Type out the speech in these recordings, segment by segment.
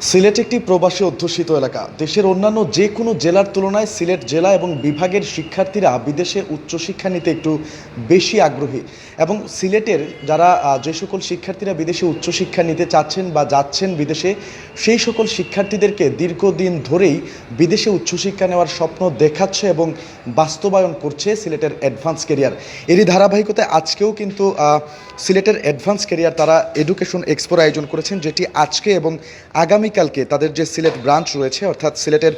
সিলেট একটি প্রবাসী অধ্যুষিত এলাকা। দেশের অন্যান্য যে কোনো জেলার তুলনায় সিলেট জেলা এবং বিভাগের শিক্ষার্থীরা বিদেশে উচ্চশিক্ষা নিতে একটু বেশি আগ্রহী এবং সিলেটের যারা যে সকল শিক্ষার্থীরা বিদেশে উচ্চশিক্ষা নিতে চাচ্ছেন বা যাচ্ছেন বিদেশে, সেই সকল শিক্ষার্থীদেরকে দীর্ঘদিন ধরেই বিদেশে উচ্চশিক্ষা নেওয়ার স্বপ্ন দেখাচ্ছে এবং বাস্তবায়ন করছে সিলেটের অ্যাডভান্স ক্যারিয়ার। এরই ধারাবাহিকতায় আজকেও কিন্তু সিলেটের অ্যাডভান্স ক্যারিয়ার তারা এডুকেশন এক্সপোর আয়োজন করেছেন, যেটি আজকে এবং আগামীকালকে তাদের যে সিলেট ব্রাঞ্চ রয়েছে, অর্থাৎ সিলেটের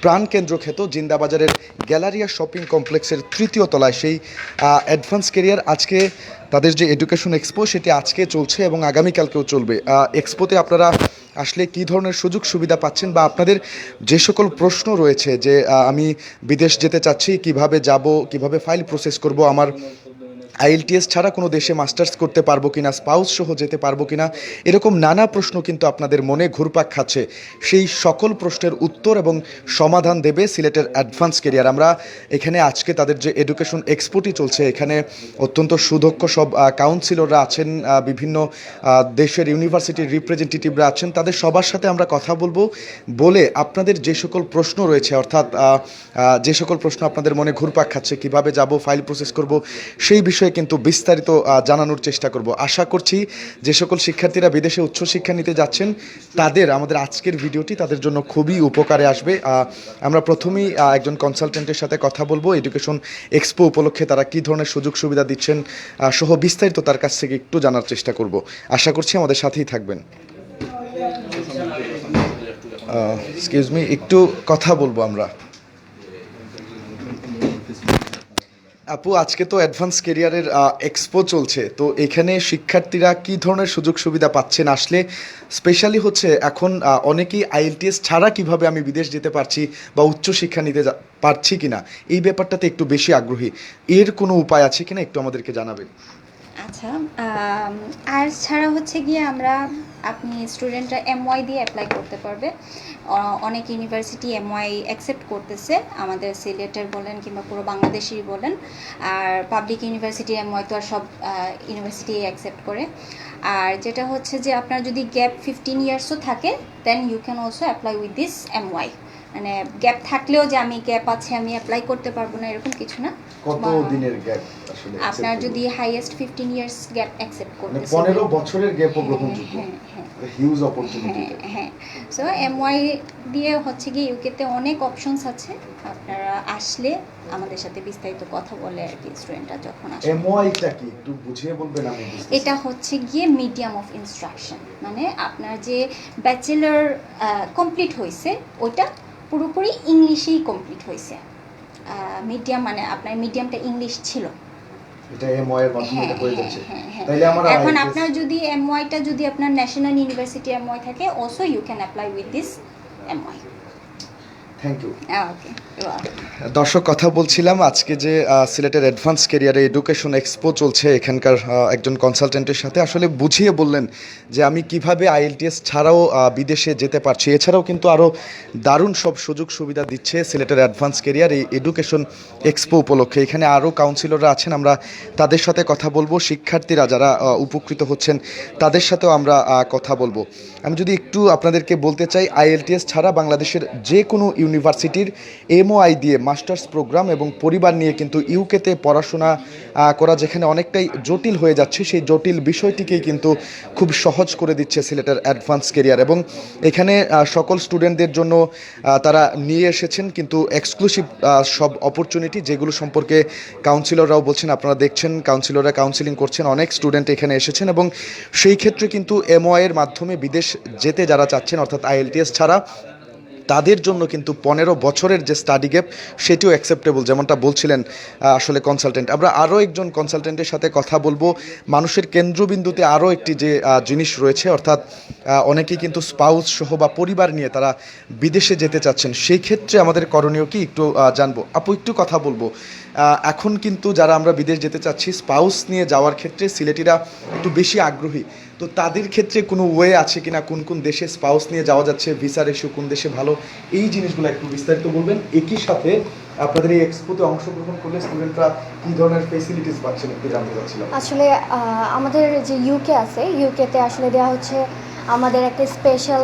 প্রাণকেন্দ্র খ্যাত জিন্দাবাজারের গ্যালারিয়া শপিং কমপ্লেক্সের তৃতীয় তলায় সেই অ্যাডভান্স ক্যারিয়ার আজকে তাদের যে এডুকেশন এক্সপো সেটি আজকে চলছে এবং আগামীকালকেও চলবে। এক্সপোতে আপনারা আসলে কী ধরনের সুযোগ সুবিধা পাচ্ছেন বা আপনাদের যে সকল প্রশ্ন রয়েছে যে আমি বিদেশ যেতে চাচ্ছি, কিভাবে যাব, কিভাবে ফাইল প্রসেস করব, আমার IELTS ছাড়া কোনো দেশে মাস্টার্স করতে পারবো কিনা, স্পাউস সহ যেতে পারবো কিনা, এরকম নানা প্রশ্ন কিন্তু আপনাদের মনে ঘুরপাক খাচ্ছে। সেই সকল প্রশ্নের উত্তর এবং সমাধান দেবে সিলেটের অ্যাডভান্স ক্যারিয়ার। আমরা এখানে আজকে তাদের যে এডুকেশন এক্সপোটি চলছে, এখানে অত্যন্ত সুদক্ষ সব কাউন্সিলররা আছেন, বিভিন্ন দেশের ইউনিভার্সিটির রিপ্রেজেন্টেটিভরা আছেন, তাদের সবার সাথে আমরা কথা বলবো, বলে আপনাদের যে সকল প্রশ্ন রয়েছে, অর্থাৎ যে সকল প্রশ্ন আপনাদের মনে ঘুরপাক খাচ্ছে, কিভাবে যাব, ফাইল প্রসেস করব, সেই বিষয়ে কিন্তু বিস্তারিত জানানোর চেষ্টা করব। আশা করছি যে সকল শিক্ষার্থীরা বিদেশে উচ্চশিক্ষা নিতে যাচ্ছেন তাদের আমাদের আজকের ভিডিওটি তাদের জন্য খুবই উপকারে আসবে। আমরা প্রথমেই একজন কনসালটেন্টের সাথে কথা বলবো, এডুকেশন এক্সপো উপলক্ষে তারা কী ধরনের সুযোগ সুবিধা দিচ্ছেন সহ বিস্তারিত তার কাছ থেকে একটু জানার চেষ্টা করব। আশা করছি আমাদের সাথেই থাকবেন। এক্সকিউজ মি, একটু কথা বলবো আমরা। আপু, আজকে তো অ্যাডভান্স ক্যারিয়ারের এক্সপো চলছে, তো এখানে শিক্ষার্থীরা কী ধরনের সুযোগ সুবিধা পাচ্ছেন আসলে? স্পেশালি হচ্ছে এখন অনেকেই IELTS ছাড়া কিভাবে আমি বিদেশ যেতে পারছি বা উচ্চশিক্ষা নিতে পারছি কিনা, এই ব্যাপারটাতে একটু বেশি আগ্রহী। এর কোনো উপায় আছে কিনা একটু আমাদেরকে জানাবেন। আচ্ছা, আর্টস ছাড়া হচ্ছে গিয়ে আপনি স্টুডেন্টরা MY দিয়ে অ্যাপ্লাই করতে পারবে। অনেক ইউনিভার্সিটি MY অ্যাকসেপ্ট করতেছে, আমাদের সিলেটের বলেন কিংবা পুরো বাংলাদেশেরই বলেন। আর পাবলিক ইউনিভার্সিটি MY তো আর সব ইউনিভার্সিটি অ্যাকসেপ্ট করে। আর যেটা হচ্ছে যে আপনার যদি গ্যাপ 15 ইয়ার্সও থাকে, then you can also apply with this MY। মানে গ্যাপ থাকলেও যে আমি গ্যাপ আছে আমি অ্যাপ্লাই করতে পারবো না, এরকম কিছু না। কত দিনের গ্যাপ আসলে আপনার যদি হাইয়েস্ট 15 ইয়ার্স গ্যাপ অ্যাকসেপ্ট করতে, 15 বছরের গ্যাপও গ্রহণযোগ্য। Huge opportunity. হ্যাঁ, সো MY দিয়ে হচ্ছে কি ইউকেতে অনেক অপশনস আছে। আপনারা আসলে আমাদের সাথে বিস্তারিত কথা বলে আর কি স্টুডেন্টরা যখন আসে। MYটা কি একটু বুঝিয়ে বলবেন? আমি এটা হচ্ছে গিয়ে মিডিয়াম অফ ইনস্ট্রাকশন, মানে আপনার যে ব্যাচেলর কমপ্লিট হয়েছে ওইটা পুরোপুরি ইংলিশেই কমপ্লিট হয়েছে। মিডিয়াম মানে আপনার মিডিয়ামটা ইংলিশ ছিল, এটা MY এর মাধ্যমে এটা হয়ে যাচ্ছে। তাইলে আমরা এখন আপনার যদি MYটা যদি আপনার ন্যাশনাল ইউনিভার্সিটি MY থাকে, also you can apply with this MY। Thank you. Okay, দর্শক, কথা বলছিলাম আজকে যে সিলেটের অ্যাডভান্স ক্যারিয়ারে এডুকেশন এক্সপো চলছে, এখানকার একজন কনসালটেন্টের সাথে আসলে বুঝিয়ে বললেন যে আমি কিভাবে IELTS ছাড়াও বিদেশে যেতে পারছি। এছাড়াও কিন্তু আরও দারুণ সব সুযোগ সুবিধা দিচ্ছে সিলেটের অ্যাডভান্স ক্যারিয়ার এই এডুকেশন এক্সপো উপলক্ষে। এখানে আরও কাউন্সিলররা আছেন, আমরা তাদের সাথে কথা বলবো, শিক্ষার্থীরা যারা উপকৃত হচ্ছেন তাদের সাথেও আমরা কথা বলবো। আমি যদি একটু আপনাদেরকে বলতে চাই, IELTS ছাড়া বাংলাদেশের যে কোনো ইউনিভার্সিটির MOI দিয়ে মাস্টার্স প্রোগ্রাম এবং পরিবার নিয়ে কিন্তু ইউকেতে পড়াশোনা করা যেখানে অনেকটাই জটিল হয়ে যাচ্ছে, সেই জটিল বিষয়টিকেই কিন্তু খুব সহজ করে দিচ্ছে সিলেটের অ্যাডভান্স ক্যারিয়ার। এবং এখানে সকল স্টুডেন্টদের জন্য তারা নিয়ে এসেছেন কিন্তু এক্সক্লুসিভ সব অপরচুনিটি, যেগুলো সম্পর্কে কাউন্সিলররাও বলছেন। আপনারা দেখছেন কাউন্সিলররা কাউন্সিলিং করছেন, অনেক স্টুডেন্ট এখানে এসেছেন এবং সেই ক্ষেত্রে কিন্তু MOI এর মাধ্যমে বিদেশ যেতে যারা চাচ্ছেন, অর্থাৎ IELTS ছাড়া, তাদের জন্য কিন্তু 15 বছরের যে স্টাডি গ্যাপ সেটিও অ্যাকসেপ্টেবল, যেমনটা বলছিলেন আসলে কনসালটেন্ট। আমরা আরও একজন কনসালটেন্টের সাথে কথা বলবো। মানুষের কেন্দ্রবিন্দুতে আরও একটি যে জিনিস রয়েছে, অর্থাৎ অনেকেই কিন্তু স্পাউস সহ বা পরিবার নিয়ে তারা বিদেশে যেতে চাচ্ছেন, সেই ক্ষেত্রে আমাদের করণীয় কি একটু জানবো। আপু, একটু কথা বলবো। এখন কিন্তু যারা আমরা বিদেশ যেতে চাচ্ছি, স্পাউস নিয়ে যাওয়ার ক্ষেত্রে সিলেটিরা একটু বেশি আগ্রহী, তো তাদের ক্ষেত্রে কোনো ওয়ে আছে কিনা, কোন কোন দেশে স্পাউস নিয়ে যাওয়া যাচ্ছে, ভিসা রেশিও কোন দেশে ভালো, এই জিনিসগুলো একটু বিস্তারিত বলবেন। একই সাথে আপনাদের এই এক্সপোতে অংশগ্রহণ করলে স্টুডেন্টরা কী ধরনের ফেসিলিটিস পাচ্ছেন একটু জানতে চাচ্ছিলাম। আসলে আমাদের যে ইউকে আছে, ইউকেতে আসলে দেওয়া হচ্ছে আমাদের একটা স্পেশাল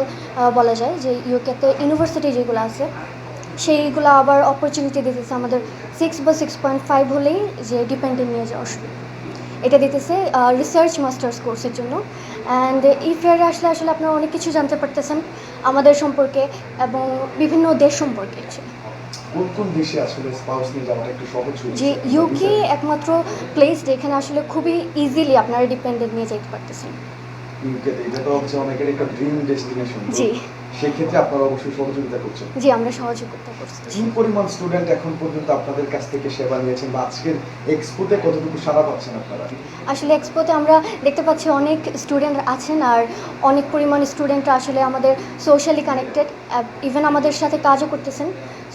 বলা যায় যে ইউকেতে ইউনিভার্সিটি যেগুলো আছে সেইগুলো আবার অপরচুনিটি দিতেছে আমাদের 6 বা 6.5 হলেই যে ডিপেন্ডেন্ট নিয়ে যাওয়ার এটা দিতেছে রিসার্চ মাস্টার্স কোর্সের জন্য। অ্যান্ড এই ফেয়ারে আসলে আসলে আপনারা অনেক কিছু জানতে পারতেছেন আমাদের সম্পর্কে এবং বিভিন্ন দেশ সম্পর্কে। কোন কোন দেশে আসলে স্পাউস নিয়ে যাওয়াটা একটু সহজ হচ্ছে? যে ইউকে একমাত্র প্লেস যেখানে আসলে খুবই ইজিলি আপনারা ডিপেন্ডেন্ট নিয়ে যেতে পারতেছেন। ইউকেতে এটা তো হচ্ছে অনেকের একটা ড্রিম ডেস্টিনেশন। জি, সেক্ষেত্রে আপনারা অবশ্যই সহযোগিতা করছেন। জি আমরা সহযোগিতা করছি। কি পরিমাণ স্টুডেন্ট এখন পর্যন্ত আপনাদের কাছ থেকে সেবা নিয়েছেন বা আজকের এক্সপোতে কতটুকু সাড়া পাচ্ছেন আপনারা? আসলে এক্সপোতে আমরা দেখতে পাচ্ছি অনেক স্টুডেন্ট আছেন আর অনেক পরিমাণ স্টুডেন্টরা আসলে আমাদের সোশ্যালি কানেক্টেড, ইভেন আমাদের সাথে কাজও করতেছেন।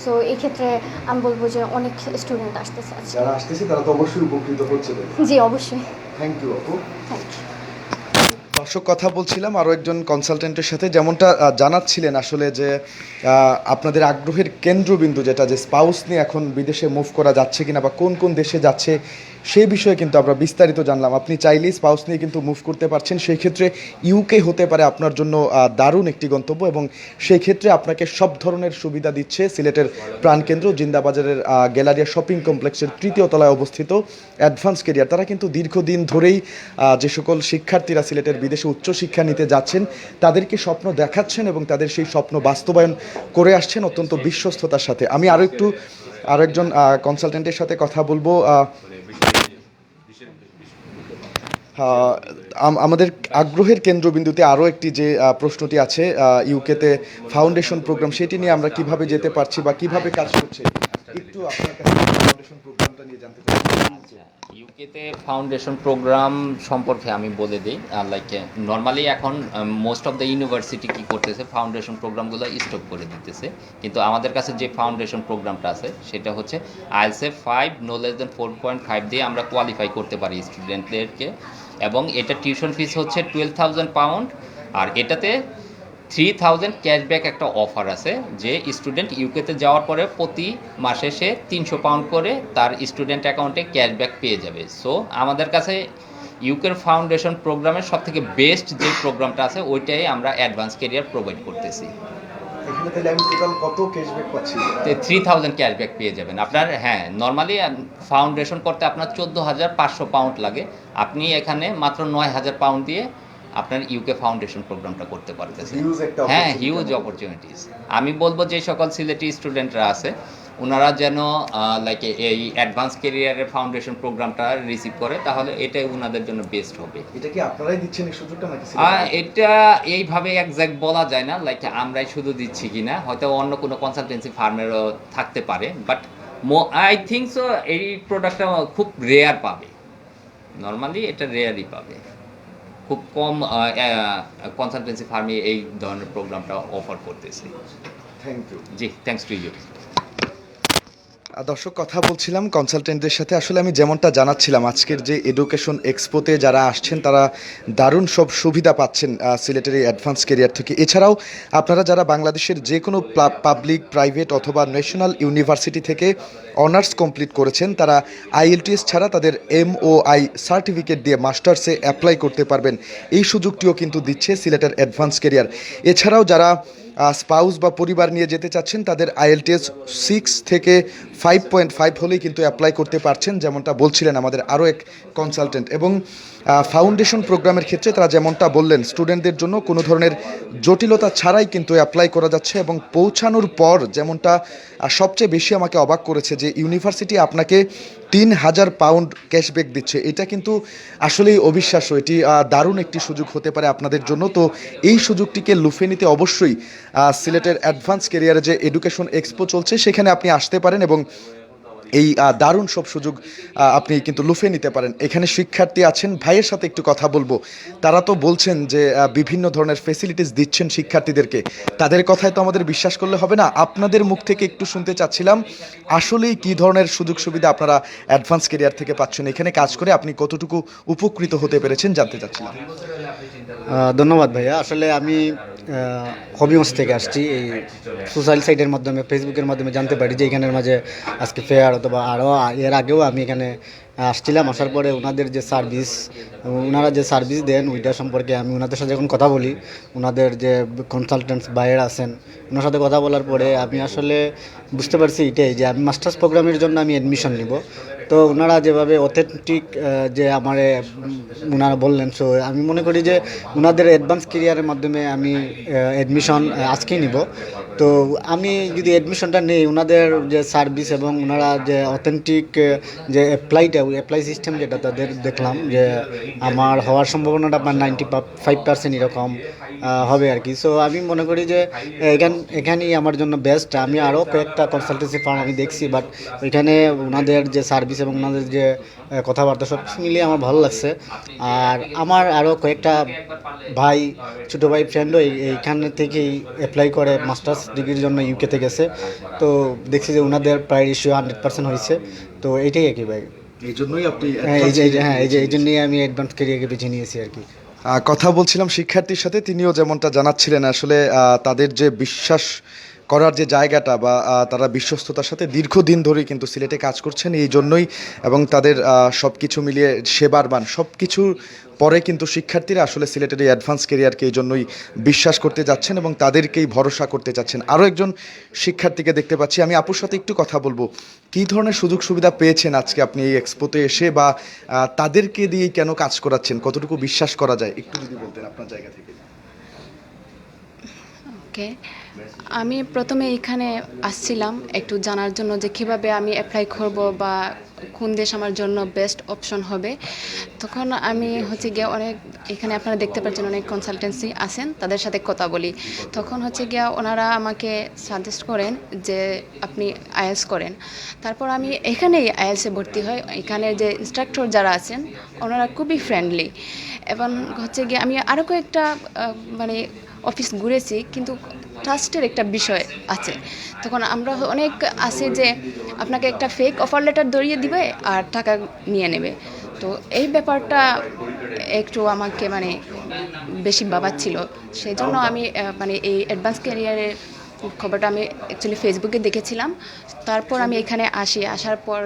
সো এই ক্ষেত্রে আমি বলবো যে অনেক স্টুডেন্ট আসতেছে। যারা আসতেছে তারা তো অবশ্যই উপকৃত হচ্ছে। জি অবশ্যই। থ্যাংক ইউ আপু। Thank you. দর্শক, কথা বলছিলাম আরও একজন কনসালটেন্টের সাথে, যেমনটা জানাচ্ছিলেন আসলে যে আপনাদের আগ্রহের কেন্দ্রবিন্দু যেটা, যে স্পাউস নিয়ে এখন বিদেশে মুভ করা যাচ্ছে কিনা বা কোন কোন দেশে যাচ্ছে সেই বিষয়ে কিন্তু আমরা বিস্তারিত জানলাম। আপনি চাইলেই স্পাউস নিয়ে কিন্তু মুভ করতে পারছেন, সেই ক্ষেত্রে ইউকে হতে পারে আপনার জন্য দারুণ একটি গন্তব্য এবং সেই ক্ষেত্রে আপনাকে সব ধরনের সুবিধা দিচ্ছে সিলেটের প্রাণকেন্দ্র জিন্দাবাজারের গ্যালারিয়া শপিং কমপ্লেক্সের 3য় তলায় অবস্থিত অ্যাডভান্স কেরিয়ার। তারা কিন্তু দীর্ঘদিন ধরেই যে সকল শিক্ষার্থীরা সিলেটের বিদেশে উচ্চশিক্ষা নিতে যাচ্ছেন তাদেরকে স্বপ্ন দেখাচ্ছেন এবং তাদের সেই স্বপ্ন বাস্তবায়ন করে আসছেন অত্যন্ত বিশ্বস্ততার সাথে। আমি আরও একজন কনসালটেন্টের সাথে কথা বলবো। আমাদের আগ্রহের কেন্দ্রবিন্দুতে আরও একটি যে প্রশ্নটি আছে, ইউকেতে ফাউন্ডেশন প্রোগ্রাম, সেটি নিয়ে আমরা কিভাবে যেতে পারছি বা কিভাবে কাজ করছে, একটু আপনার কাছে ফাউন্ডেশন প্রোগ্রামটা নিয়ে জানতে পারি। ইউকেতে ফাউন্ডেশন প্রোগ্রাম সম্পর্কে আমি বলে দিই। লাইক নর্মালি এখন মোস্ট অফ দ্য ইউনিভার্সিটি কী করতেছে, ফাউন্ডেশন প্রোগ্রামগুলো স্টপ করে দিতেছে, কিন্তু আমাদের কাছে যে ফাউন্ডেশন প্রোগ্রামটা আছে সেটা হচ্ছে IELTS 5 নো লেস দেন 4.5 দিয়ে আমরা কোয়ালিফাই করতে পারি স্টুডেন্টদেরকে, এবং এটা টিউশন ফিস হচ্ছে £12,000 আর এটাতে 3,000 ক্যাশব্যাক একটা অফার আছে, যে স্টুডেন্ট ইউকেতে যাওয়ার পরে প্রতি মাসে সে £300 করে তার স্টুডেন্ট অ্যাকাউন্টে ক্যাশব্যাক পেয়ে যাবে। সো আমাদের কাছে ইউকের ফাউন্ডেশন প্রোগ্রামের সবথেকে বেস্ট যে প্রোগ্রামটা আছে ওইটাই আমরা অ্যাডভান্স ক্যারিয়ার প্রোভাইড করতেছি। এখানে তাহলে আমি টোটাল কত ক্যাশব্যাক পাচ্ছি? 3,000 ক্যাশব্যাক পেয়ে যাবেন আপনার। হ্যাঁ, নর্মালি ফাউন্ডেশন করতে আপনার £14,500 লাগে, আপনি এখানে মাত্র £9,000 দিয়ে আপনার ইউকে ফাউন্ডেশন প্রোগ্রামটা করতে পারতেছে। হ্যাঁ, হিউজ অপরচুনিটিস। আমি বলবো যে সকল সিলেটি স্টুডেন্টরা আছে ওনারা যেন লাইক এই অ্যাডভান্স ক্যারিয়ারের ফাউন্ডেশন প্রোগ্রামটা রিসিভ করে, তাহলে এটাই ওনাদের জন্য বেস্ট হবে। এটা কি আপনারাই দিচ্ছেন এই সুযোগটা নাকি? এটা এইভাবে এক্স্যাক্ট বলা যায় না, লাইক আমরাই শুধু দিচ্ছি কিনা, হয়তো অন্য কোনো কনসালটেন্সি ফার্মেরও থাকতে পারে, বাট আই থিঙ্ক সো এই প্রোডাক্টটা খুব রেয়ার পাবে। নর্মালি এটা রেয়ারই পাবে, খুব কম কনসালটেন্সি ফার্মে এই ধরনের প্রোগ্রামটা অফার করতেছে। Thank you. জি, থ্যাঙ্কস টু ইউ। দর্শক, কথা বলছিলাম কনসালটেন্টদের সাথে। আসলে আমি যেমনটা জানাচ্ছিলাম, আজকের যে এডুকেশন এক্সপোতে যারা আসছেন তারা দারুণ সব সুবিধা পাচ্ছেন সিলেটের এই অ্যাডভান্স কেরিয়ার থেকে। এছাড়াও আপনারা যারা বাংলাদেশের যে কোনো পাবলিক, প্রাইভেট অথবা ন্যাশনাল ইউনিভার্সিটি থেকে অনার্স কমপ্লিট করেছেন, তারা IELTS ছাড়া তাদের MOI সার্টিফিকেট দিয়ে মাস্টার্সে অ্যাপ্লাই করতে পারবেন। এই সুযোগটিও কিন্তু দিচ্ছে সিলেটের অ্যাডভান্স কেরিয়ার। এছাড়াও যারা স্পাউস বা পরিবার নিয়ে যেতে চাচ্ছেন তাদের IELTS 6 থেকে 5.5 হলেই কিন্তু অ্যাপ্লাই করতে পারছেন, যেমনটা বলছিলেন আমাদের আরও এক কনসালটেন্ট। এবং ফাউন্ডেশন প্রোগ্রামের ক্ষেত্রে তারা যেমনটা বললেন, স্টুডেন্টদের জন্য কোনো ধরনের জটিলতা ছাড়াই কিন্তু অ্যাপ্লাই করা যাচ্ছে এবং পৌঁছানোর পর যেমনটা সবচেয়ে বেশি আমাকে অবাক করেছে যে ইউনিভার্সিটি আপনাকে £3,000 ক্যাশব্যাক দিচ্ছে। এটা কিন্তু আসলেই অবিশ্বাস্য। এটি দারুণ একটি সুযোগ হতে পারে আপনাদের জন্য। তো এই সুযোগটিকে লুফে নিতে অবশ্যই সিলেটের অ্যাডভান্স কেরিয়ারে যে এডুকেশন এক্সপো চলছে সেখানে আপনি আসতে পারেন এবং এই দারুণ সব সুযোগ আপনি কিন্তু লুফে নিতে পারেন। এখানে শিক্ষার্থী আছেন, ভাইয়ের সাথে একটু কথা বলবো। তারা তো বলছেন যে বিভিন্ন ধরনের ফেসিলিটিস দিচ্ছেন শিক্ষার্থীদেরকে, তাদের কথায় তো আমাদের বিশ্বাস করলে হবে না। আপনাদের মুখ থেকে একটু শুনতে চাচ্ছিলাম আসলেই কী ধরনের সুযোগ সুবিধা আপনারা অ্যাডভান্স কেরিয়ার থেকে পাচ্ছেন, এখানে কাজ করে আপনি কতটুকু উপকৃত হতে পেরেছেন জানতে চাচ্ছিলাম। ধন্যবাদ ভাইয়া। আসলে আমি হবিগঞ্জ থেকে আসছি। এই সোশ্যাল সাইটের মাধ্যমে, ফেসবুকের মাধ্যমে জানতে পারি যে এখানের মাঝে আজকে ফেয়ার, অথবা আরও এর আগেও আমি এখানে আসছিলাম, আসার পরে ওনাদের যে সার্ভিস, ওনারা যে সার্ভিস দেন ওইটা সম্পর্কে আমি ওনাদের সাথে যখন কথা বলি, ওনাদের যে কনসালটেন্টস বাইরে আছেন ওনার সাথে কথা বলার পরে আমি আসলে বুঝতে পারছি এটাই যে আমি মাস্টার্স প্রোগ্রামের জন্য আমি অ্যাডমিশন নিব। তো ওনারা যেভাবে অথেন্টিক যে আমারে ওনারা বললেন, সো আমি মনে করি যে ওনাদের অ্যাডভান্স কেরিয়ারের মাধ্যমে আমি অ্যাডমিশন আজকেই নিব। তো আমি যদি অ্যাডমিশনটা নেই, ওনাদের যে সার্ভিস এবং ওনারা যে অথেন্টিক যে অ্যাপ্লাই সিস্টেম যেটা তাদের দেখলাম যে আমার হওয়ার সম্ভাবনাটা আপনার 95% এরকম হবে আর কি। সো আমি মনে করি যে এখানেই আমার জন্য বেস্ট। আমি আরও কয়েকটা কনসালটেন্সি ফার্ম আমি দেখছি, বাট ওইখানে ওনাদের যে সার্ভিস এবং ওনাদের যে কথাবার্তা সব কিছু মিলিয়ে আমার ভালো লাগছে। আর আমার আরও কয়েকটা ভাই, ছোটো ভাই ফ্রেন্ডও এইখানে থেকেই অ্যাপ্লাই করে মাস্টার্স ডিগ্রির জন্য ইউকেতে গেছে। তো দেখছি যে ওনাদের প্রায় রেশিও 100% হয়েছে। তো এইটাই আর কি ভাই, এই জন্যই আপনি এই জন্যই আমি অ্যাডভান্স কেরিয়ারকে বেছে নিয়েছি আর কি। কথা বলছিলাম শিক্ষার্থীর সাথে, তিনিও যেমনটা জানাচ্ছিলেন আসলে তাদের যে বিশ্বাস করার যে জায়গাটা বা তারা বিশ্বস্ততার সাথে দীর্ঘদিন ধরেই কিন্তু সিলেটে কাজ করছেন, এই জন্যই এবং তাদের সব কিছু মিলিয়ে সেবার মান সব কিছুর পরে কিন্তু শিক্ষার্থীরা আসলে সিলেটের এই অ্যাডভান্স কেরিয়ারকে এই জন্যই বিশ্বাস করতে যাচ্ছেন এবং তাদেরকেই ভরসা করতে চাচ্ছেন। আরও একজন শিক্ষার্থীকে দেখতে পাচ্ছি, আমি আপুর সাথে একটু কথা বলবো। কী ধরনের সুযোগ সুবিধা পেয়েছেন আজকে আপনি এই এক্সপোতে এসে, বা তাদেরকে দিয়ে কেন কাজ করাচ্ছেন, কতটুকু বিশ্বাস করা যায় একটু যদি বলতেন আপনার জায়গা থেকে। ওকে, আমি প্রথমে এখানে আসছিলাম একটু জানার জন্য যে কীভাবে আমি অ্যাপ্লাই করব বা কোন দেশ আমার জন্য বেস্ট অপশন হবে। তখন আমি হচ্ছে গিয়ে অনেক, এখানে আপনারা দেখতে পাচ্ছেন অনেক কনসালটেন্সি আছেন, তাদের সাথে কথা বলি। তখন হচ্ছে গিয়ে ওনারা আমাকে সাজেস্ট করেন যে আপনি আইএলটিএস করেন। তারপর আমি এখানেই আইএলটিএসে ভর্তি হই। এখানে যে ইনস্ট্রাক্টর যারা আছেন ওনারা খুবই ফ্রেন্ডলি, এবং হচ্ছে গিয়ে আমি আরও কয়েকটা মানে অফিস ঘুরেছি, কিন্তু ট্রাস্টের একটা বিষয় আছে। তখন আমরা অনেক আছে যে আপনাকে একটা ফেক অফার লেটার ধরিয়ে দিবে আর টাকা নিয়ে নেবে। তো এই ব্যাপারটা একটু আমাকে মানে বেশি ভাবাচ্ছিল। সেই জন্য আমি মানে এই অ্যাডভান্স ক্যারিয়ারের খবরটা আমি অ্যাকচুয়ালি ফেসবুকে দেখেছিলাম। তারপর আমি এখানে আসার পর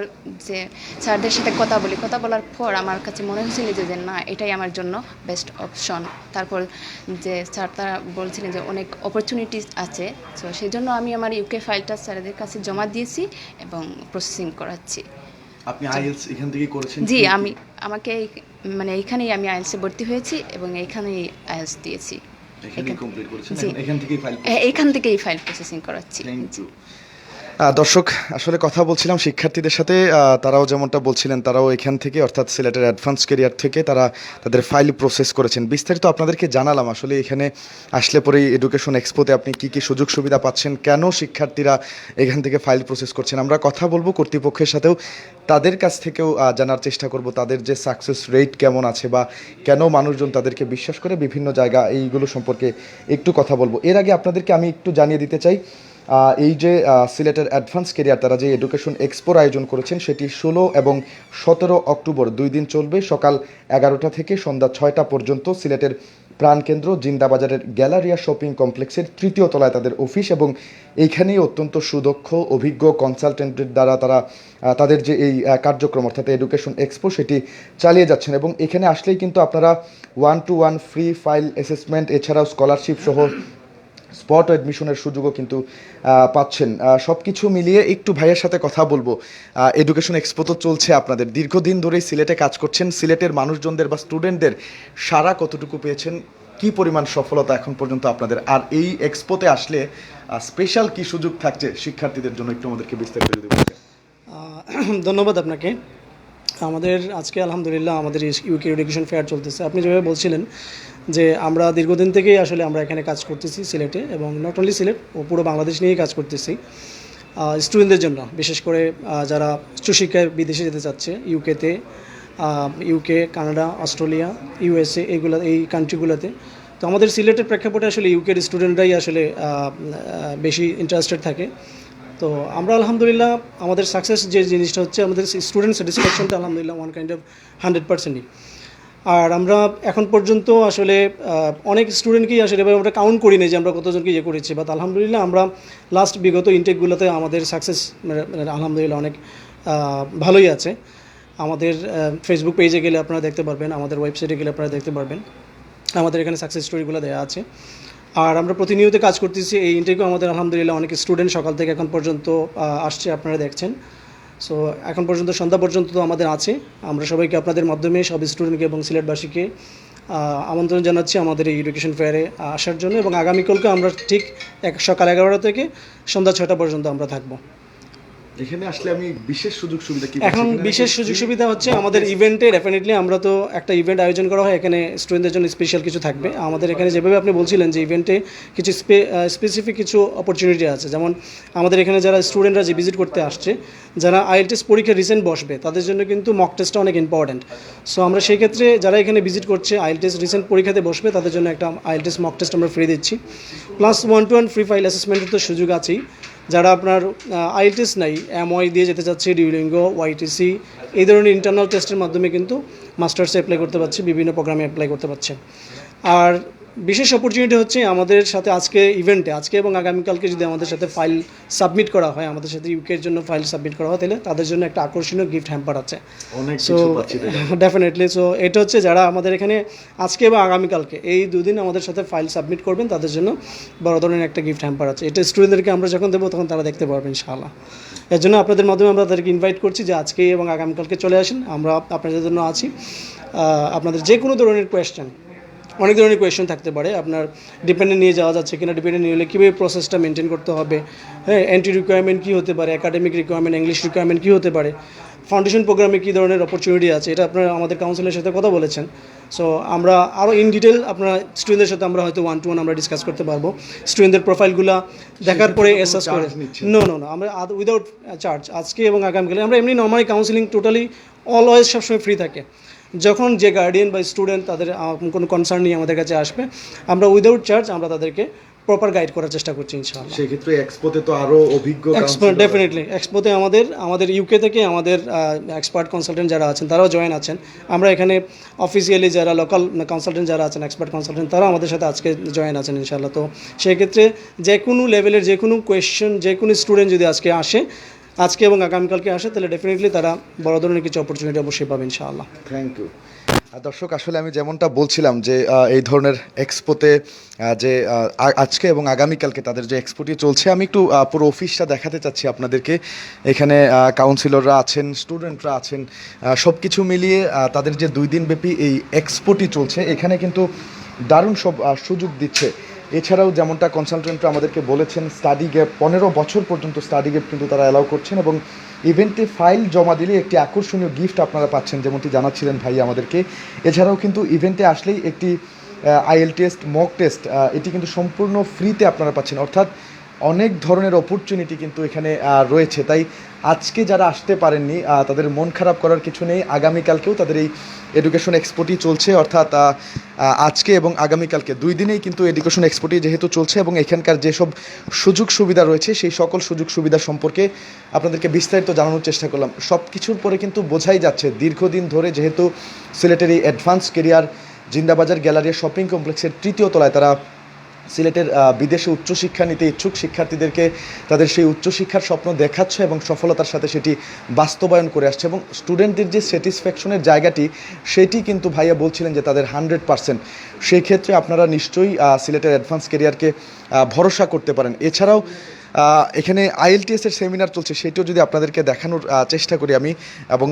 যে স্যারদের সাথে কথা বলার পর আমার কাছে মনে হয়েছিল যে না, এটাই আমার জন্য বেস্ট অপশন। তারপর যে স্যার তারা বলছিলেন যে অনেক অপরচুনিটিস আছে, তো সেই জন্য আমি আমার ইউকে ফাইলটা স্যারদের কাছে জমা দিয়েছি এবং প্রসেসিং করাচ্ছি। আপনি আইএলটিএস এখান থেকেই করেছেন? জি, আমাকে মানে এইখানেই আমি আইএলটিএসে ভর্তি হয়েছি এবং এইখানেই আইএলটিএস দিয়েছি। এখান থেকেই ফাইল প্রসেসিং করাচ্ছি। দর্শক, আসলে কথা বলছিলাম শিক্ষার্থীদের সাথে, তারাও যেমনটা বলছিলেন তারাও এখান থেকে অর্থাৎ সিলেটের অ্যাডভান্স কেরিয়ার থেকে তারা তাদের ফাইল প্রসেস করেছেন। বিস্তারিত আপনাদেরকে জানালাম আসলে এখানে আসলে পরে এডুকেশন এক্সপোতে আপনি কী কী সুযোগ সুবিধা পাচ্ছেন, কেন শিক্ষার্থীরা এখান থেকে ফাইল প্রসেস করছেন। আমরা কথা বলবো কর্তৃপক্ষের সাথেও, তাদের কাছ থেকেও জানার চেষ্টা করব তাদের যে সাকসেস রেট কেমন আছে বা কেন মানুষজন তাদেরকে বিশ্বাস করে বিভিন্ন জায়গা, এইগুলো সম্পর্কে একটু কথা বলবো। এর আগে আপনাদেরকে আমি একটু জানিয়ে দিতে চাই, এই যে সিলেটের অ্যাডভান্স কেরিয়ার তারা যে এডুকেশন এক্সপোর আয়োজন করেছেন সেটি 16 এবং 17 অক্টোবর 2 দিন চলবে। সকাল 11টা থেকে সন্ধ্যা 6টা পর্যন্ত সিলেটের প্রাণকেন্দ্র জিন্দাবাজারের গ্যালারিয়া শপিং কমপ্লেক্সের 3য় তলায় তাদের অফিস, এবং এইখানেই অত্যন্ত সুদক্ষ অভিজ্ঞ কনসালটেন্টের দ্বারা তারা তাদের যে এই কার্যক্রম অর্থাৎ এডুকেশন এক্সপো সেটি চালিয়ে যাচ্ছেন। এবং এখানে আসলেই কিন্তু আপনারা 1-to-1 ফ্রি ফাইল অ্যাসেসমেন্ট, এছাড়াও স্কলারশিপ সহ স্পট অ্যাডমিশনের সুযোগও কিন্তু পাচ্ছেন। সব কিছু মিলিয়ে একটু ভাইয়ের সাথে কথা বলবো। এডুকেশন এক্সপো তো চলছে, আপনাদের দীর্ঘদিন ধরেই সিলেটে কাজ করছেন, সিলেটের মানুষজনদের বা স্টুডেন্টদের সাড়া কতটুকু পেয়েছেন, কি পরিমাণ সফলতা এখন পর্যন্ত আপনাদের, আর এই এক্সপোতে আসলে স্পেশাল কি সুযোগ থাকছে শিক্ষার্থীদের জন্য একটু আমাদেরকে বিস্তারিত যদি বলতেন। ধন্যবাদ আপনাকে। আমাদের আজকে আলহামদুলিল্লাহ আমাদের ইউকে এডুকেশন ফেয়ার চলতেছে। আপনি যেভাবে বলছিলেন যে আমরা দীর্ঘদিন থেকেই আসলে আমরা এখানে কাজ করতেছি সিলেটে, এবং নট অনলি সিলেট ও পুরো বাংলাদেশ নিয়েই কাজ করতেছি স্টুডেন্টদের জন্য, বিশেষ করে যারা উচ্চশিক্ষায় বিদেশে যেতে চাচ্ছে ইউকেতে, ইউকে, কানাডা, অস্ট্রেলিয়া, ইউএসএ, এই কান্ট্রিগুলোতে। তো আমাদের সিলেটের প্রেক্ষাপটে আসলে ইউকের স্টুডেন্টরাই আসলে বেশি ইন্টারেস্টেড থাকে। তো আমরা আলহামদুলিল্লাহ আমাদের সাকসেস যে জিনিসটা হচ্ছে আমাদের স্টুডেন্ট স্যাটিসফ্যাকশনটা আলহামদুলিল্লাহ 100%ই। আর আমরা এখন পর্যন্ত আসলে অনেক স্টুডেন্টকেই আসলে এবার আমরা কাউন্ট করি না যে আমরা কতজনকে ইয়ে করেছি, বাট আলহামদুলিল্লাহ আমরা বিগত ইনটেকগুলোতে আমাদের সাকসেস আলহামদুলিল্লাহ অনেক ভালোই আছে। আমাদের ফেসবুক পেজে গেলে আপনারা দেখতে পারবেন, আমাদের ওয়েবসাইটে গেলে আপনারা দেখতে পারবেন, আমাদের এখানে সাকসেস স্টোরিগুলো দেওয়া আছে। আর আমরা প্রতিনিয়ত কাজ করতেছি। এই ইন্টারভিউ আমাদের আলহামদুলিল্লাহ অনেক স্টুডেন্ট সকাল থেকে এখন পর্যন্ত আসছে, আপনারা দেখছেন। সো এখন পর্যন্ত সন্ধ্যা পর্যন্ত তো আমাদের আছে। আমরা সবাইকে আপনাদের মাধ্যমে সব স্টুডেন্টকে এবং সিলেটবাসীকে আমন্ত্রণ জানাচ্ছি আমাদের এই এডুকেশন ফেয়ারে আসার জন্য, এবং আগামীকালকে আমরা ঠিক সকাল 11টা থেকে সন্ধ্যা 6টা পর্যন্ত আমরা থাকবো। এখানে আসলে আমি বিশেষ সুযোগ সুবিধা কি এখন বিশেষ সুযোগ সুবিধা হচ্ছে আমাদের ইভেন্টে ডেফিনেটলি আমরা তো একটা ইভেন্ট আয়োজন করা হয়, এখানে স্টুডেন্টদের জন্য স্পেশাল কিছু থাকবে। আমাদের এখানে যেভাবে আপনি বলছিলেন যে ইভেন্টে কিছু স্পেসিফিক কিছু অপরচুনিটি আছে, যেমন আমাদের এখানে যারা স্টুডেন্টরা যে ভিজিট করতে আসছে, যারা IELTS পরীক্ষা রিসেন্ট বসবে, তাদের জন্য কিন্তু মক টেস্টটা অনেক ইম্পর্ট্যান্ট। সো আমরা সেই ক্ষেত্রে যারা এখানে ভিজিট করছে IELTS রিসেন্ট পরীক্ষাতে বসবে, তাদের জন্য একটা IELTS মক টেস্ট আমরা ফ্রি দিচ্ছি, প্লাস 1-to-1 ফ্রি ফাইল অ্যাসেসমেন্টের তো সুযোগ আছেই। যারা আপনার IELTS নাই, MOI দিয়ে যেতে চাচ্ছে, ডিউলিঙ্গো, YTC এই ধরনের ইন্টারনাল টেস্টের মাধ্যমে কিন্তু মাস্টার্সে অ্যাপ্লাই করতে পারছে, বিভিন্ন প্রোগ্রামে অ্যাপ্লাই করতে পারছে। আর বিশেষ অপরচুনিটি হচ্ছে আমাদের সাথে আজকে এবং আগামীকালকে যদি আমাদের সাথে ফাইল সাবমিট করা হয়, আমাদের সাথে ইউকের জন্য ফাইল সাবমিট করা হয়, তাহলে তাদের জন্য একটা আকর্ষণীয় গিফট হ্যাম্পার আছে। সো ডেফিনেটলি সো এটা হচ্ছে যারা আমাদের এখানে আজকে এবং আগামীকালকে এই দুদিন আমাদের সাথে ফাইল সাবমিট করবেন, তাদের জন্য বড় ধরনের একটা গিফট হ্যাম্পার আছে। এটা স্টুডেন্টদেরকে আমরা যখন দেবো তখন তারা দেখতে পারবেন ইনশাআল্লাহ। এর জন্য আপনাদের মাধ্যমে আমরা তাদেরকে ইনভাইট করছি যে আজকে এবং আগামীকালকে চলে আসেন, আমরা আপনাদের জন্য আছি। আপনাদের যে কোনো ধরনের কোয়েশ্চেন, অনেক ধরনের কোয়েশ্চেন থাকতে পারে, আপনার ডিপেন্ডেন্ট নিয়ে যাওয়া যাচ্ছে কিনা, ডিপেন্ডেন্ট নিয়ে হলে কীভাবে প্রসেসটা মেনটেন করতে হবে, হ্যাঁ, এন্ট্রি রিকোয়ারমেন্ট কী হতে পারে, একাডেমিক রিকোয়ারমেন্ট, ইংলিশ রিকোয়ারমেন্ট কী হতে পারে, ফাউন্ডেশন প্রোগ্রামে কী ধরনের অপরচুনিটি আছে, এটা আপনারা আমাদের কাউন্সিলের সাথে কথা বলেছেন। সো আমরা আরও ইন ডিটেল আপনারা স্টুডেন্টদের সাথে আমরা হয়তো 1-to-1 আমরা ডিসকাস করতে পারবো, স্টুডেন্টদের প্রোফাইলগুলো দেখার পরে অ্যাসেস করে। নো আমরা উইদাউট চার্জ আজকে এবং আগামীকালে আমরা এমনি নর্মালি কাউন্সিলিং টোটালি অলওয়েজ সবসময় ফ্রি থাকে। যখন যে গার্ডিয়ান বা স্টুডেন্ট তাদের কোনো কনসার্ন নিয়ে আমাদের কাছে আসবে, আমরা উইদাউট চার্জ আমরা তাদেরকে প্রপার গাইড করার চেষ্টা করছি ইনশাআল্লাহ। সেই ক্ষেত্রে এক্সপোতে তো আরো অভিজ্ঞ ডেফিনেটলি এক্সপোতে আমাদের ইউকে থেকে আমাদের এক্সপার্ট কনসালটেন্ট যারা আছেন তারাও জয়েন আছেন। আমরা এখানে অফিসিয়ালি যারা লোকাল কনসালটেন্ট যারা আছেন, এক্সপার্ট কনসালটেন্ট, তারাও আমাদের সাথে আজকে জয়েন আছেন ইনশাআল্লাহ। তো সেই ক্ষেত্রে যে কোনো লেভেলের যে কোনো কোয়েশ্চেন, যে কোনো স্টুডেন্ট যদি আজকে এবং আগামীকালকে আসে, তাহলে ডেফিনেটলি তারা বড় ধরনের কিছু অপরচুনিটি অবশ্যই পাবে ইনশাআল্লাহ। Thank you. দর্শক, আসলে আমি যেমনটা বলছিলাম যে এই ধরনের এক্সপোতে যে আজকে এবং আগামীকালকে তাদের যে এক্সপোটি চলছে, আমি একটু পুরো অফিসটা দেখাতে চাচ্ছি আপনাদেরকে। এখানে কাউন্সিলররা আছেন, স্টুডেন্টরা আছেন, সব কিছু মিলিয়ে তাদের যে 2 দিনব্যাপী এই এক্সপোটি চলছে, এখানে কিন্তু দারুণ সব সুযোগ দিচ্ছে। এছাড়াও যেমনটা কনসালটেন্টরা আমাদেরকে বলেছেন, স্টাডি গ্যাপ 15 বছর পর্যন্ত স্টাডি গ্যাপ কিন্তু তারা অ্যালাউ করছেন, এবং ইভেন্টে ফাইল জমা দিলে একটি আকর্ষণীয় গিফট আপনারা পাচ্ছেন, যেমনটি জানাচ্ছিলেন ভাই আমাদেরকে। এছাড়াও কিন্তু ইভেন্টে আসলেই একটি IELTS মক টেস্ট, এটি কিন্তু সম্পূর্ণ ফ্রিতে আপনারা পাচ্ছেন। অর্থাৎ অনেক ধরনের অপরচুনিটি কিন্তু এখানে রয়েছে। তাই আজকে যারা আসতে পারেননি তাদের মন খারাপ করার কিছু নেই। আগামীকালকেও তাদের এই এডুকেশন এক্সপোটি চলছে, অর্থাৎ আজকে এবং আগামীকালকে 2 দিনেই কিন্তু এডুকেশন এক্সপোটি যেহেতু চলছে, এবং এখানকার যেসব সুযোগ সুবিধা রয়েছে সেই সকল সুযোগ সুবিধা সম্পর্কে আপনাদেরকে বিস্তারিত জানানোর চেষ্টা করলাম। সব কিছুর পরে কিন্তু বোঝাই যাচ্ছে দীর্ঘদিন ধরে যেহেতু সিলেটের এই advance career Zindabazar Galleria shopping কমপ্লেক্সের 3য় তলায় তারা সিলেটের বিদেশে উচ্চশিক্ষা নিতে ইচ্ছুক শিক্ষার্থীদেরকে তাদের সেই উচ্চশিক্ষার স্বপ্ন দেখাচ্ছে এবং সফলতার সাথে সেটি বাস্তবায়ন করে আসছে, এবং স্টুডেন্টদের যে স্যাটিসফ্যাকশনের জায়গাটি সেটি কিন্তু ভাইয়া বলছিলেন যে তাদের 100%। সেই ক্ষেত্রে আপনারা নিশ্চয়ই সিলেটের অ্যাডভান্স কেরিয়ারকে ভরসা করতে পারেন। এছাড়াও এখানে IELTS এর সেমিনার চলছে, সেটিও যদি আপনাদেরকে দেখানোর চেষ্টা করি আমি, এবং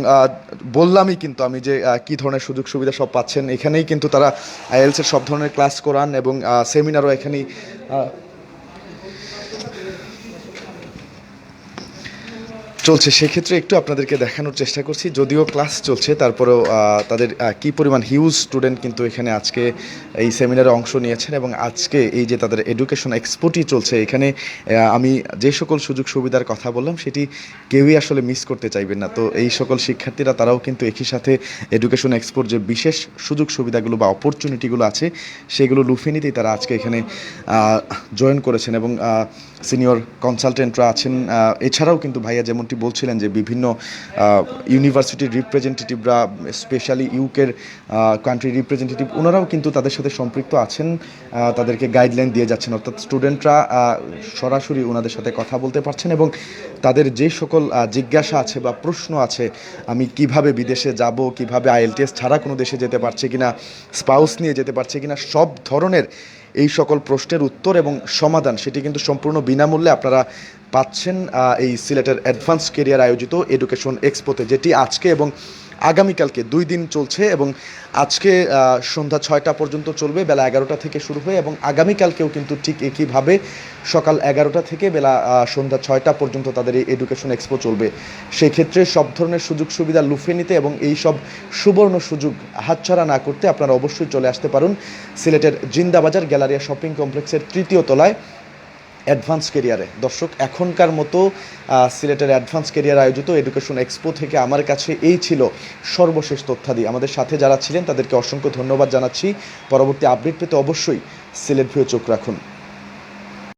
বললামই কিন্তু আমি যে কী ধরনের সুযোগ সুবিধা সব পাচ্ছেন। এখানেই কিন্তু তারা IELTS এর সব ধরনের ক্লাস করান, এবং সেমিনারও এখানেই চলছে। সেক্ষেত্রে একটু আপনাদেরকে দেখানোর চেষ্টা করছি, যদিও ক্লাস চলছে তারপরেও তাদের কী পরিমাণ হিউজ স্টুডেন্ট কিন্তু এখানে আজকে এই সেমিনারে অংশ নিয়েছেন, এবং আজকে এই যে তাদের এডুকেশন এক্সপোটি চলছে, এখানে আমি যে সকল সুযোগ সুবিধার কথা বললাম সেটি কেউই আসলে মিস করতে চাইবেন না। তো এই সকল শিক্ষার্থীরা তারাও কিন্তু একই সাথে এডুকেশন এক্সপোর যে বিশেষ সুযোগ সুবিধাগুলো বা অপরচুনিটিগুলো আছে সেগুলো লুফে নিতেই তারা আজকে এখানে জয়েন করেছেন, এবং সিনিয়র কনসালটেন্টরা আছেন। এছাড়াও কিন্তু ভাইয়া যেমনটি যেমনটি বলছিলেন যে বিভিন্ন ইউনিভার্সিটির রিপ্রেজেন্টেটিভরা, স্পেশালি ইউকের কান্ট্রি রিপ্রেজেন্টেটিভ, ওনারাও কিন্তু তাদের সাথে সম্পৃক্ত আছেন, তাদেরকে গাইডলাইন দিয়ে যাচ্ছেন, অর্থাৎ স্টুডেন্টরা সরাসরি ওনাদের সাথে কথা বলতে পারছেন এবং তাদের যে সকল জিজ্ঞাসা আছে বা প্রশ্ন আছে, আমি কিভাবে বিদেশে যাব, কিভাবে IELTS ছাড়া কোনো দেশে যেতে পারছে কিনা, স্পাউস নিয়ে যেতে পারছে কিনা, সব ধরনের এই সকল প্রশ্নের উত্তর এবং সমাধান সেটি কিন্তু সম্পূর্ণ বিনামূল্যে আপনারা পাচ্ছেন এই সিলেটের অ্যাডভান্স কেরিয়ার আয়োজিত এডুকেশন এক্সপোতে, যেটি আজকে এবং আগামীকালকে 2 দিন চলছে এবং আজকে সন্ধ্যা 6টা পর্যন্ত চলবে, বেলা 11টা থেকে শুরু হয়ে, এবং আগামীকালকেও কিন্তু ঠিক একইভাবে সকাল 11টা থেকে বেলা সন্ধ্যা 6টা পর্যন্ত তাদের এই এডুকেশন এক্সপো চলবে। সেই ক্ষেত্রে সব ধরনের সুযোগ সুবিধা লুফে নিতে এবং এই সব সুবর্ণ সুযোগ হাতছাড়া না করতে আপনারা অবশ্যই চলে আসতে পারুন সিলেটের জিন্দাবাজার গ্যালারিয়া শপিং কমপ্লেক্সের 3য় তলায় অ্যাডভান্স কেরিয়ারে। দর্শক, এখনকার মতো সিলেটের অ্যাডভান্স কেরিয়ার আয়োজিত এডুকেশন এক্সপো থেকে আমার কাছে এই ছিল সর্বশেষ তথ্যাদি। আমাদের সাথে যারা ছিলেন তাদেরকে অসংখ্য ধন্যবাদ জানাচ্ছি। পরবর্তী আপডেট পেতে অবশ্যই সিলেট ভিউ চোখ রাখুন।